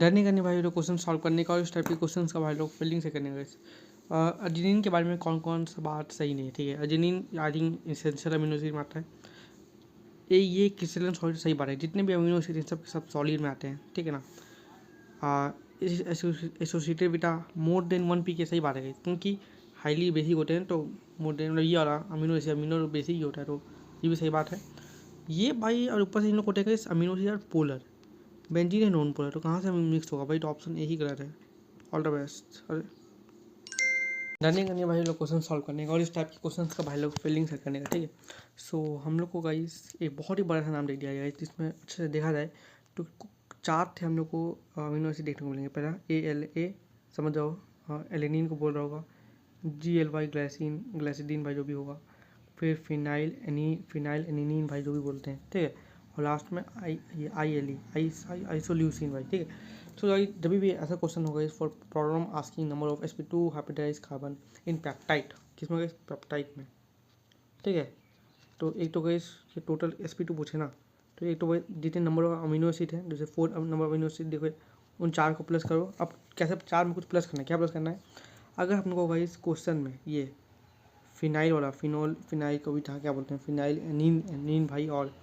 डर नहीं करनी भाई लोग क्वेश्चन सॉल्व करने का, और इस टाइप के क्वेश्चन का भाई लोग फील्डिंग से करने का। अर्जिनिन के बारे में कौन कौन सा बात सही नहीं है, ठीक है। Arginine I think essential amino acid में आता है, ये क्रिस्टलन सॉलिड सही बात है। जितने भी अमीनो एसिड सब सॉलिड में आते हैं, ठीक है ना। Associated beta more than 1 P के सही बात है, क्योंकि हाईली बेसिक होते हैं, तो मोर देन ये वाला अमीनो बेसिक ही होता है, तो ये भी सही बात है ये भाई। और ऊपर से इन लोग होते हैं अमीनो एसिड पोलर, बेंजीन है नॉन पोलर, तो कहाँ से मिक्स होगा भाई, तो ऑप्शन ए ही गलत है। All the best. अरे डरने करनी भाई लोग क्वेश्चन सॉल्व करने का, और इस टाइप के क्वेश्चन का भाई लोग फीलिंग से करने का, ठीक है। सो हम लोग को गाइस एक बहुत ही बड़ा सा नाम दे दिया गया है, जिसमें अच्छे से देखा जाए तो 4 थे हम लोग को अमीनो एसिड देखने को मिलेंगे। पहला ALA, समझ जाओ, एलेनिन को बोल रहा होगा। GLY ग्लाइसिडीन भाई जो भी होगा। फिर फिनाइल एनिनीन भाई जो भी बोलते हैं, ठीक है। और लास्ट में ILE आइसोल्यूसिन भाई, ठीक है। तो भाई जब भी ऐसा क्वेश्चन होगा इस for problem asking number of sp2 hybridised carbon in peptide, किसमें गए पेप्टाइड में, ठीक है। तो एक तो गए टोटल sp2 पूछे ना, तो एक तो भाई जितने नंबर ऑफ अमीनो एसिड है, जैसे 4 नंबर ऑफ अमीनो एसिड देखो, उन 4 को प्लस करो। अब कैसे 4 में कुछ प्लस करना है, क्या प्लस करना है। अगर हम लोग भाई इस क्वेश्चन में ये फिनाइल वाला फिनाइल को भी था, क्या बोलते हैं, फिनाइल एनीन भाई, और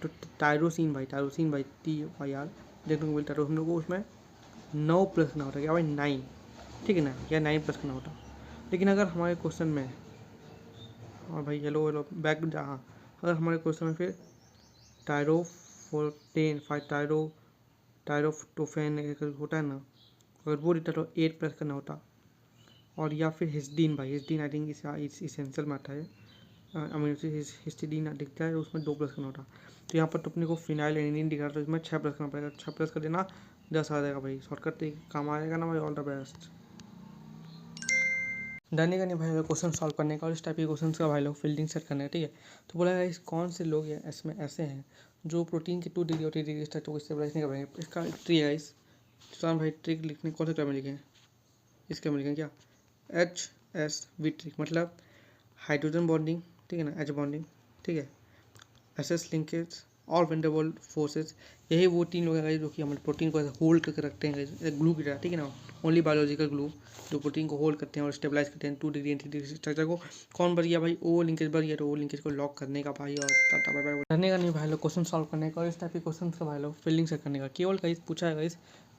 तो टायरोसिन भाई TYR देखने को मिलता है, तो हम लोग को उसमें 9 प्लस करना होता है, क्या भाई 9, ठीक है ना, या 9 प्लस करना होता। लेकिन अगर हमारे क्वेश्चन में, और भाई हेलो बैक हाँ, अगर हमारे क्वेश्चन में फिर टायरोफोर्टेन टायरोफ्टोफेन होता है ना, अगर वो रहता तो 8 प्लस करना होता। और या फिर हिस्टीडीन भाई, हिस्टीडीन आई थिंक इस इसेंशियल में आता है, अमीनो एसिड हिस्टीडीन दिखता है, उसमें 2 प्लस करना होता। तो यहाँ पर तो अपने को फिनाइल एनिलीन दिख रहा है, तो इसमें 6 प्लस करना पड़ेगा, 6 प्लस कर देना 10 आ जाएगा भाई, शॉर्टकट काम आएगा ना भाई। All the best. डरने का नहीं भाई लोग क्वेश्चन सॉल्व करने का, और इस टाइप के क्वेश्चन का भाई लोग फील्डिंग सेट करने का, ठीक है। तो बोला गाइस कौन से लोग इसमें ऐसे हैं जो प्रोटीन के 2 डिग्री और 3 डिग्री स्ट्रक्चर को स्टेबलाइज नहीं कर पाएंगे। इसका ट्रिक है गाइस, तो भाई ट्रिक लिखने कौन से क्रम में लिखें, इसके में लिखें क्या, HSV ट्रिक, मतलब हाइड्रोजन बॉन्डिंग, ठीक है ना, H बॉन्डिंग, ठीक है, SS लिंकेज और वेंडरवॉल फोर्सेस। यही वो 3 लोग हैं जो कि हमारे प्रोटीन को ऐसे होल्ड करके रखते हैं ग्लू की तरह, ठीक है ना, ओनली बायोलॉजिकल ग्लू जो प्रोटीन को होल्ड करते हैं और स्टेबलाइज करते हैं 2 डिग्री 3 डिग्री स्ट्रक्चर को। कौन बढ़ गया भाई, ओ लिंकेज बढ़ गया, तो ओ लिंकेज को लॉक करने का भाई, और टाटा बाय बाय करने का नहीं भाई लोग क्वेश्चन सॉल्व करने का, और इस टाइप के क्वेश्चन का भाई लोग फील्डिंग से करने का। केवल कहीं पूछा है इस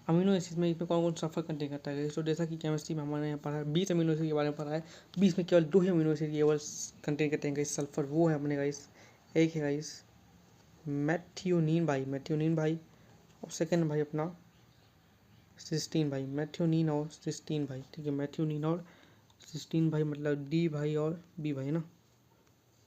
अमीनो एसिड में इसमें कौन कौन सफ़र कंटेन करता है। तो जैसा कि केमिस्ट्री में हमारे यहाँ पढ़ा है 20 अमीनो एसिड के बारे में पढ़ा है, 20 में केवल 2 ही अमीनो एसिड केवल कंटेन करते हैं सल्फर, वो है अपने गाइस, एक है गाइस मैथ्योनीन भाई, और सेकंड भाई अपना सिस्टीन भाई, मैथ्योनीन और सिस्टीन भाई, ठीक है, मैथ्योनीन और सिस्टीन भाई, मतलब D भाई और B भाई ना,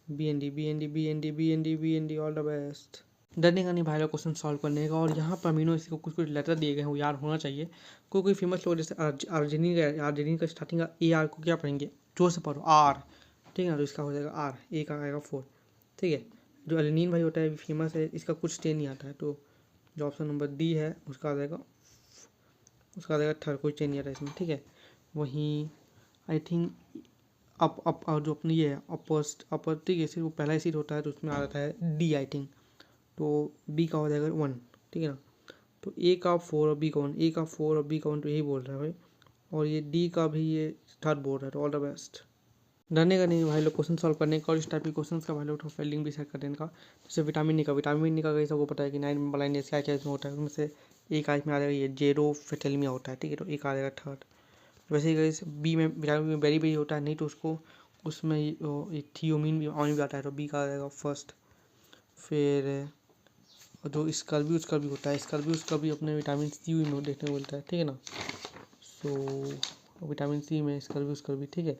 BND ऑल द बेस्ट। डरने का नहीं भाई लोग क्वेश्चन सॉल्व करने का, और यहाँ पर अमीनो एसिड को कुछ कुछ लेटर दिए गए हैं, वो याद होना चाहिए। कोई फेमस लोग जैसे अर्जिनिन का स्टार्टिंग का AR को क्या पढ़ेंगे, जोर से पढ़ो R, ठीक है ना, तो इसका हो जाएगा R, A का आएगा 4, ठीक है। जो एलिनिन भाई होता है फेमस है, इसका कुछ स्टेन नहीं आता है, तो जो ऑप्शन नंबर D है उसका आ जाएगा थर्ड, कोई चेंज नहीं आता इसमें, ठीक है। वहीं आई थिंक अप और जो अपनी ये है अपर, ठीक है, सिर्फ वो पहला एसिड होता है, तो उसमें आ जाता है D आई थिंक, तो B का हो जाएगा 1, ठीक है ना। तो A का 4 और B का 1, A का 4 और B का 1, तो यही बोल रहा है भाई, और ये D का भी ये थर्ड बोल रहा है, तो ऑल द बेस्ट। डरने का नहीं भाई लोग क्वेश्चन सॉल्व करने का, और इस टाइप के क्वेश्चन का भाई लोग तो फील्डिंग भी सेट करने का। जैसे विटामिन ई का कई सबको पता है कि 9 में ब्लाइंड क्या क्या इसमें होता है, उनमें से एक इसमें आ जाएगा ये जेरोफिटेलमिया होता है, ठीक है, तो एक आ जाएगा थर्ड। वैसे ही बी में विटामिन में बेरी होता है, नहीं तो उसको उसमें ये थियोमिन भी ऑन भी आता है, तो B का आ जाएगा फर्स्ट। फिर जो इसका भी होता है, उसका भी अपने विटामिन C में देखने को मिलता है, ठीक है ना। सो विटामिन C में उसका भी, ठीक है।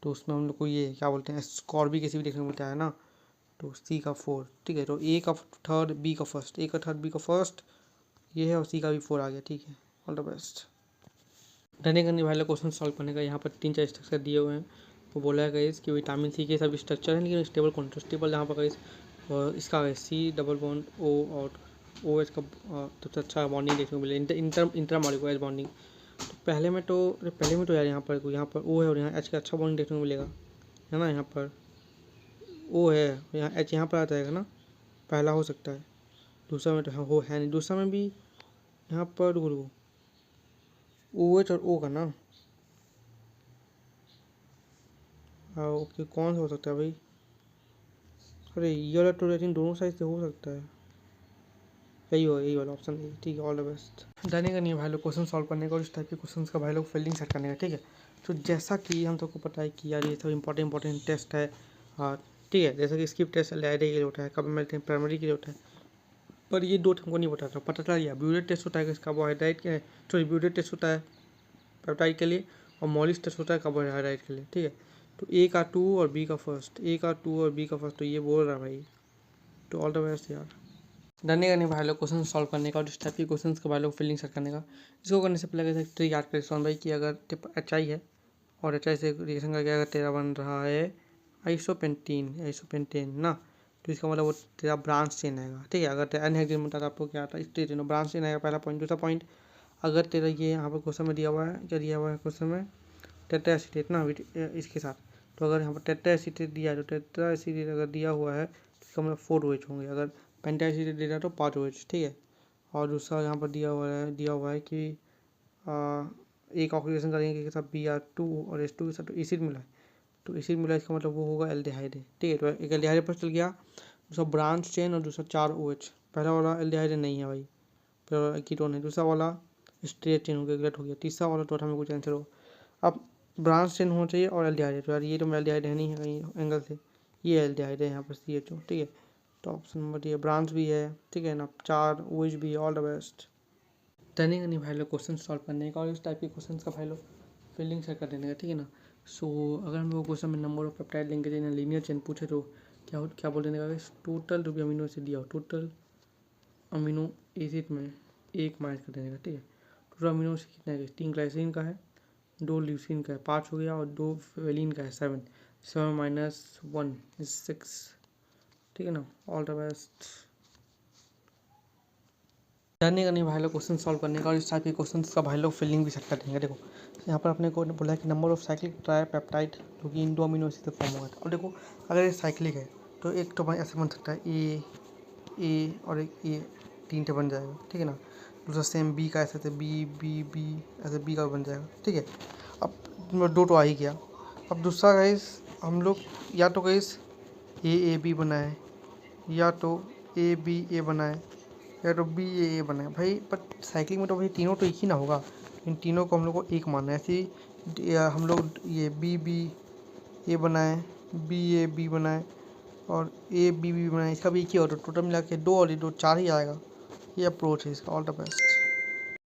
तो उसमें हम लोग को ये क्या बोलते हैं, स्कॉर्बी किसी भी देखने को मिलता है ना, तो C का 4, ठीक है। तो A का थर्ड B का फर्स्ट, A का थर्ड B का फर्स्ट ये है, और C का भी 4 आ गया, ठीक है। All the best. डरने का नहीं भाई लोग क्वेश्चन सॉल्व करने का। यहाँ पर 3-4 स्ट्रक्चर दिए हुए हैं, वो बोला है गाइस कि विटामिन C के सब स्ट्रक्चर हैं, लेकिन स्टेबल कॉन्ट्रास्टेबल यहाँ पर गाइस, और इसका C डबल बॉन्ड O और OH का सबसे अच्छा बॉन्डिंग देखने को मिले, इंटर मॉलिक्यूलर बॉन्डिंग। तो पहले में तो यार यहाँ पर O है, और यहाँ H का अच्छा बॉन्डिंग देखने को मिलेगा, है ना। यहाँ पर O है, यहाँ H यहाँ पर आ जाएगा ना, पहला हो सकता है, दूसरा में तो हाँ हो है नहीं, दूसरा में भी यहाँ पर रुको ओ एच और ओ का ना। हाँ ओके, कौन सा हो सकता है भाई? अरे ये वाला टू आई थिंक दोनों साइड से हो सकता है। यही वाला ऑप्शन है, ठीक है। All the best. जाने का नहीं है भाई लोग क्वेश्चन सॉल्व करने का और इस टाइप के क्वेश्चन का भाई लोग फील्डिंग सेट करने का, ठीक है। तो जैसा कि हम सबको पता है कि यार ये सब इंपॉर्टेंट टेस्ट है, हाँ ठीक है। जैसे कि स्किप टेस्ट एलआईडी के लिए होता है, कभी प्राइमरी के लिए होता है, पर ये दो हमको नहीं पता था। पता चला यार ब्यूरेट टेस्ट होता है कार्बोहाइड्रेट के, सॉरी ब्यूरेट टेस्ट होता है पेप्टाइड के लिए, और मॉलिस टेस्ट होता है कार्बोहाइड्रेट के लिए, ठीक है। तो ए का 2 और बी का फर्स्ट, ए का 2 और बी का फर्स्ट, तो ये बोल रहा है भाई। तो ऑल द बेस्ट यार। डरने का नहीं भाई लोग क्वेश्चन सॉल्व करने का और इस टाइप के क्वेश्चन का भाई लोग फीलिंग सेट करने का। इसको करने से पहले ट्रिक याद करें भाई कि अगर एच आई है और एच आई से रिएक्शन करके अगर तेरा बन रहा है आइसोपेंटेन ना, तो इसका मतलब वो तेरा ब्रांच चेन आएगा, ठीक है। अगर तेरा अनहेक्सेन बनता तो आपको क्या आता है, स्ट्रेट चेन ब्रांच चेन आएगा, पहला पॉइंट। दूसरा पॉइंट, अगर तेरा ये यहाँ पर क्वेश्चन में दिया हुआ है, क्या दिया हुआ है क्वेश्चन में, टेट्रा एसीटेट ना इसके साथ, तो अगर यहाँ पर टेट्रा एसीटेट दिया है तो टेट्रा एसीटेट अगर दिया हुआ है तो इसका मतलब 4 OH होंगे। अगर पेंटा एसीटेट दे रहा है तो 5 OH, ठीक है। और दूसरा यहाँ पर दिया हुआ है कि एक ऑक्सीडेशन करेंगे के साथ Br2 और H2 के साथ तो एसिड मिला है, तो एसिड मिला इसका मतलब वो होगा एल्डिहाइड, ठीक है। तो एक एल्डिहाइड पर चल गया, दूसरा ब्रांच चेन और दूसरा 4 OH। पहला वाला एल्डिहाइड नहीं है भाई, पहला वाला कीटोन है, दूसरा वाला स्ट्रेट चेन हो गया, गलत हो गया, तीसरा वाला तो हमें कुछ आंसर हो। अब ब्रांच चेन होना चाहिए और एल्डिहाइड, तो यार ये तो एल्डिहाइड है नहीं है कहीं एंगल से, ये एल्डिहाइड है यहाँ पर CHO, ठीक है। तो ऑप्शन नंबर ये ब्रांच भी है, ठीक है ना, 4 OH भी है। All the best. टर्निंग नहीं भाई लोग क्वेश्चन सॉल्व करने का और इस टाइप के क्वेश्चन का भाई लोग फील्डिंग सेट कर देने का, ठीक है ना। सो अगर हम लोग क्वेश्चन में number of peptide linkage in linear chain पूछे तो क्या बोल देने का, टोटल जो भी अमीनो एसिड दिया हो, टोटल अमीनो एसिड में एक माइनस कर देने का, ठीक है। टोटल अमीनो एसिड कितना है, 3 ग्लाइसिन का है, 2 ल्यूसिन का है, 5 हो गया, और 2 वेलिन का है, 7 7 - 1 इज 6, ठीक है ना। All the best. जानने का नहीं भाई लोग क्वेश्चन सॉल्व करने का और इस टाइप के क्वेश्चन का भाई लोग फीलिंग भी सेट कर देंगे। देखो यहाँ पर अपने को बोला है कि नंबर ऑफ साइक्लिक ट्राईपेप्टाइड जो कि इन 2 अमीनो एसिड से फॉर्म होगा। और देखो अगर ये साइक्लिक है तो एक तो भाई ऐसे बन सकता है ए और एक ए, 3 तो बन जाएगा, ठीक है ना। दूसरा सेम बी का ऐसे बी ऐसे बी का बन जाएगा, ठीक है। अब 2 तो आ ही गया। अब दूसरा गाइस हम लोग या तो गाइस ए बी बनाए, या तो ए बनाए, या तो BAA बनाए भाई। पर साइकिल में तो भाई तीनों तो एक ही ना होगा, इन तीनों को हम लोग को एक मानना है। ऐसे ही हम लोग ये BBA बनाए, BAB बनाए और ABB बनाए, इसका भी एक ही होगा, तो टोटल मिला के 2 और 2 4 ही आएगा। ये अप्रोच है इसका। All the best.